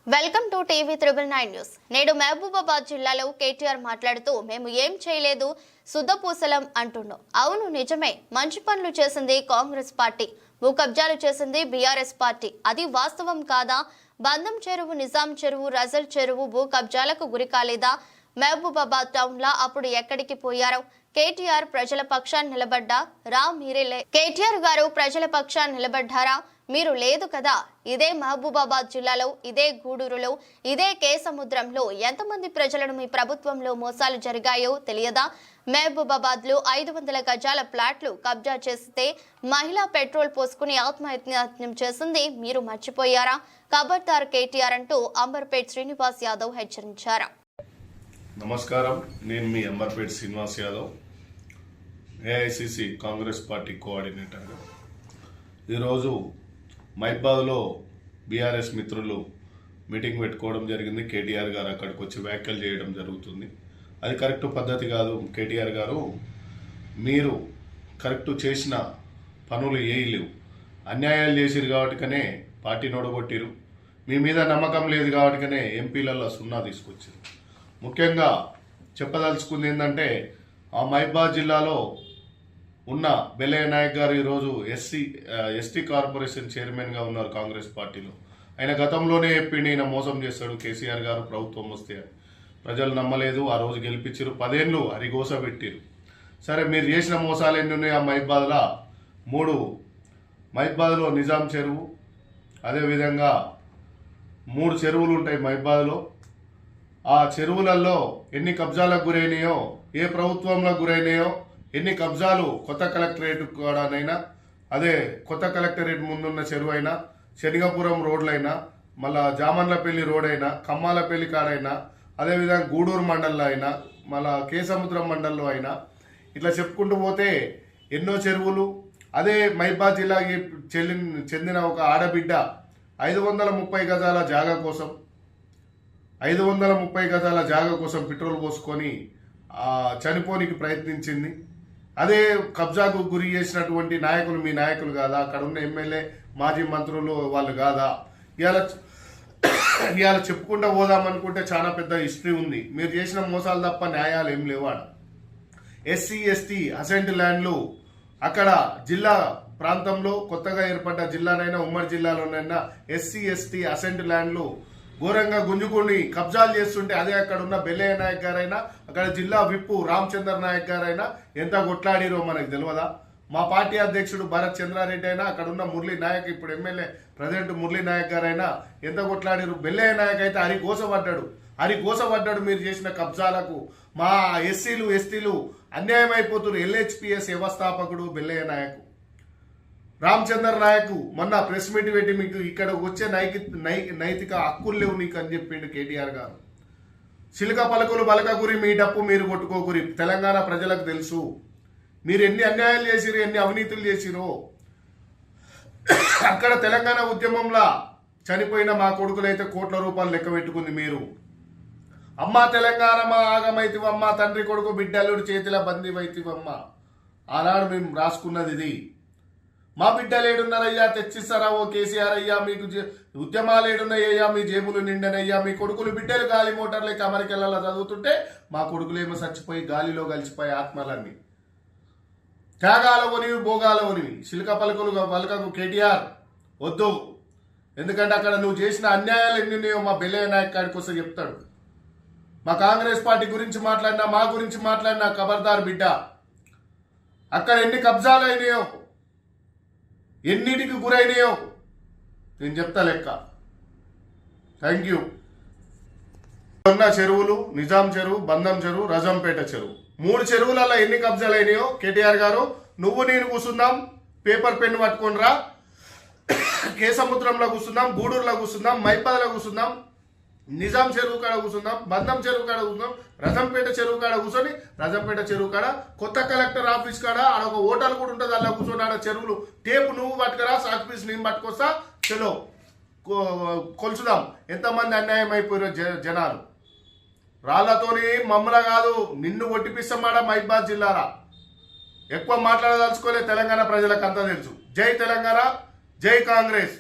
Welcome to TV 999 news. నేడు మహబూబాబాద్ జిల్లాలో కేటీఆర్ మాట్లాడుతూ మేము ఏం చేయలేదు సుద్దపూసలం అంటున్నాం. అవును నిజమే, మంచి పనులు చేసింది కాంగ్రెస్ పార్టీ, భూ కబ్జాలు చేసింది బీఆర్ఎస్ పార్టీ. అది వాస్తవం కాదా? బంధం చెరువు, నిజాం చెరువు, రజల్ చెరువు భూ కబ్జాలకు గురి కాలేదా? మహబూబాబాద్ టౌన్ లా అప్పుడు ఎక్కడికి పోయారు? కేటీఆర్ ప్రజల పక్షాన్ని నిలబడ్డా రా మీరే కేటీఆర్ గారు ప్రజల పక్షాన్ని నిలబడ్డారా? మీరు లేదు కదా. ఇదే మహబూబాబాద్ జిల్లాలో, ఇదే గూడూరులో, ఇదే కేసముద్రంలో ఎంతమంది ప్రజలను మీ ప్రభుత్వంలో మోసాలు జరిగాయో తెలియదా? మహబూబాబాద్ లో 500 గజాల ప్లాట్లు కబ్జా చేస్తే మహిళా పెట్రోల్ పోసుకుని ఆత్మహత్యం చేసింది మీరు మర్చిపోయారా? ఖబర్దార్ కేటీఆర్ అంటూ అంబర్పేట్ శ్రీనివాస్ యాదవ్ హెచ్చరించారు. నమస్కారం, నేను మీ అంబర్పేట్ శ్రీనివాస్ యాదవ్, ఏఐసిసి కాంగ్రెస్ పార్టీ కోఆర్డినేటర్గా. ఈరోజు మహిబాద్లో బీఆర్ఎస్ మిత్రులు మీటింగ్ పెట్టుకోవడం జరిగింది. కేటీఆర్ గారు అక్కడికి వచ్చి వ్యాఖ్యలు చేయడం జరుగుతుంది. అది కరెక్ట్ పద్ధతి కాదు. కేటీఆర్ గారు, మీరు కరెక్ట్ చేసిన పనులు ఏవి లేవు, అన్యాయాలు చేసిరు కాబట్టికనే పార్టీని ఓడగొట్టిరు. మీ మీద నమ్మకం లేదు కాబట్టికనే ఎంపీలలో 0 తీసుకొచ్చారు. ముఖ్యంగా చెప్పదలుచుకుంది ఏంటంటే, ఆ మహిబాద్ జిల్లాలో ఉన్న బెల్లయ్య నాయక్ గారు ఈరోజు ఎస్టీ కార్పొరేషన్ చైర్మన్గా ఉన్నారు కాంగ్రెస్ పార్టీలో. ఆయన గతంలోనే చెప్పిండి ఈయన మోసం చేస్తాడు కేసీఆర్ గారు ప్రభుత్వం వస్తే అని. ప్రజలు నమ్మలేదు. ఆ రోజు గెలిపించారు. 10 ఏళ్ళు హరిగోస పెట్టారు. సరే, మీరు చేసిన మోసాలు ఎన్ని ఉన్నాయి? ఆ మహిబాద్లో 3, మహిబాద్లో నిజాం చెరువు, అదేవిధంగా 3 చెరువులు ఉంటాయి మహిబాద్లో. ఆ చెరువులలో ఎన్ని కబ్జాలకు గురైనాయో, ఏ ప్రభుత్వంలో గురైనాయో, ఎన్ని కబ్జాలు కొత్త కలెక్టరేట్ కాడనైనా, అదే కొత్త కలెక్టరేట్ ముందున్న చెరువు అయినా, శనిగపురం రోడ్లైనా, మళ్ళా జామన్లపల్లి రోడ్ అయినా, కమ్మాలపల్లి కాడైనా, అదేవిధంగా గూడూరు మండల్లో అయినా, మళ్ళా కేసముద్రం మండల్లో అయినా, ఇట్లా చెప్పుకుంటూ పోతే ఎన్నో చెరువులు. అదే మహిబాద్ జిల్లాకి చెందిన ఒక ఆడబిడ్డ 530 గజాల జాగా కోసం 530 గజాల జాగా కోసం పెట్రోల్ పోసుకొని చనిపోనికి ప్రయత్నించింది. అదే కబ్జాకు గురి చేసినటువంటి నాయకులు మీ నాయకులు కాదా? అక్కడ ఉన్న ఎమ్మెల్యే, మాజీ మంత్రులు వాళ్ళు కాదా? ఇవాళ చెప్పుకుంటూ పోదామనుకుంటే చాలా పెద్ద హిస్టరీ ఉంది. మీరు చేసిన మోసాలు తప్ప న్యాయాలు ఏం లేవాడ. ఎస్సీ ఎస్టీ అసెంట్ ల్యాండ్లు అక్కడ జిల్లా ప్రాంతంలో కొత్తగా ఏర్పడ్డ జిల్లానైనా, ఉమ్మడి జిల్లాలోనైనా ఎస్సీ ఎస్టీ అసెంట్ ల్యాండ్లు ఘోరంగా గుంజుకొని కబ్జాలు చేస్తుంటే, అదే అక్కడ ఉన్న బెల్లయ్య నాయక్ గారైనా, అక్కడ జిల్లా విప్పు రామచంద్ర నాయక్ గారైనా ఎంత కొట్లాడిరో మనకు తెలియదా? మా పార్టీ అధ్యక్షుడు భరత్ చంద్రారెడ్డి అయినా, అక్కడ ఉన్న మురళీ నాయక్, ఇప్పుడు ఎమ్మెల్యే ప్రజెంట్ మురళీ నాయక్ గారైనా ఎంత కొట్లాడిరు. బెల్లయ్య నాయక్ అయితే హరికోసపడ్డాడు మీరు చేసిన కబ్జాలకు. మా ఎస్సీలు ఎస్టీలు అన్యాయం అయిపోతున్నారు. ఎల్హెచ్పిఎస్ వ్యవస్థాపకుడు బెల్లయ్య నాయక్. రామచంద్ర నాయక్ మొన్న ప్రెస్ మీట్ పెట్టి మీకు ఇక్కడ వచ్చే నైతిక హక్కులు లేవు నీకు అని చెప్పిండు కేటీఆర్ గారు. చిలుక పలుకులు బలకగురి, మీ డప్పు మీరు కొట్టుకోకురి. తెలంగాణ ప్రజలకు తెలుసు మీరు ఎన్ని అన్యాయాలు చేసిరు, ఎన్ని అవినీతులు చేసిరో. అక్కడ తెలంగాణ ఉద్యమంలో చనిపోయిన మా కొడుకులైతే కోట్ల రూపాయలు లెక్క పెట్టుకుంది మీరు. అమ్మా తెలంగాణ మా ఆగమైతివమ్మ, తండ్రి కొడుకు బిడ్డలుడి చేతిలో బందీవైతివమ్మ. ఆనాడు మేము రాసుకున్నది ఇది. మా బిడ్డలు ఏడున్నారయ్యా, తెచ్చిస్తారా ఓ కేసీఆర్ అయ్యా? మీకు ఉద్యమాలు ఏడున్నాయ్యా? మీ జేబులు నిండనయ్యా? మీ కొడుకులు బిడ్డలు గాలి మోటార్లకి అమెరికాలలో చదువుతుంటే మా కొడుకులేమో చచ్చిపోయి గాలిలో కలిసిపోయి ఆత్మలన్నీ త్యాగాల ఒనివి, భోగాల ఒనివి. చిలుక పలకకు కేటీఆర్ వద్దు. ఎందుకంటే అక్కడ నువ్వు చేసిన అన్యాయాలు ఎన్ని ఉన్నాయో మా బెల్లయ్య నాయక్ కాడికి వస్తే చెప్తాడు. మా కాంగ్రెస్ పార్టీ గురించి మాట్లాడినా, మా గురించి మాట్లాడినా ఖబర్దార్ బిడ్డ. అక్కడ ఎన్ని కబ్జాలు అయినాయో, ఎన్నిటికి గురైనాయో నేను చెప్తా లెక్క. Thank you. ఉన్న చెరువులు నిజాం చెరువు, బంధం చెరువు, రజంపేట చెరువు, 3 చెరువులలో ఎన్ని కబ్జాలు అయినాయో కేటీఆర్ గారు నువ్వు నేను కూర్చుందాం, పేపర్ పెన్ పట్టుకొని రా. కేసముద్రంలో కూర్చుందాం, గూడూరులో కూర్చుందాం, మైపాదలో కూర్చుందాం, నిజాం చెరువు కాడ కూర్చుందాం, బంధం చెరువు కాడ కూర్చుందాం, రజంపేట చెరువు కాడ కూర్చొని, రజంపేట చెరువు కాడ కొత్త కలెక్టర్ ఆఫీస్ కాడ ఆడ ఒక హోటల్ కూడా ఉంటుంది, అలా కూర్చొని ఆడ చెరువులు టేపు నువ్వు పట్టుకురా, సాక్ పీస్ నేను పట్టుకొస్తా, చలో కొలుచుదాం ఎంతమంది అన్యాయం అయిపోయారో జనాలు. రాళ్లతోని మమ్మల కాదు, నిన్ను ఒట్టిపిస్తామాడ మహిబాద్ జిల్లారా. ఎక్కువ మాట్లాడదలుచుకోలే, తెలంగాణ ప్రజలకు అంతా తెలుసు. జై తెలంగాణ, జై కాంగ్రెస్.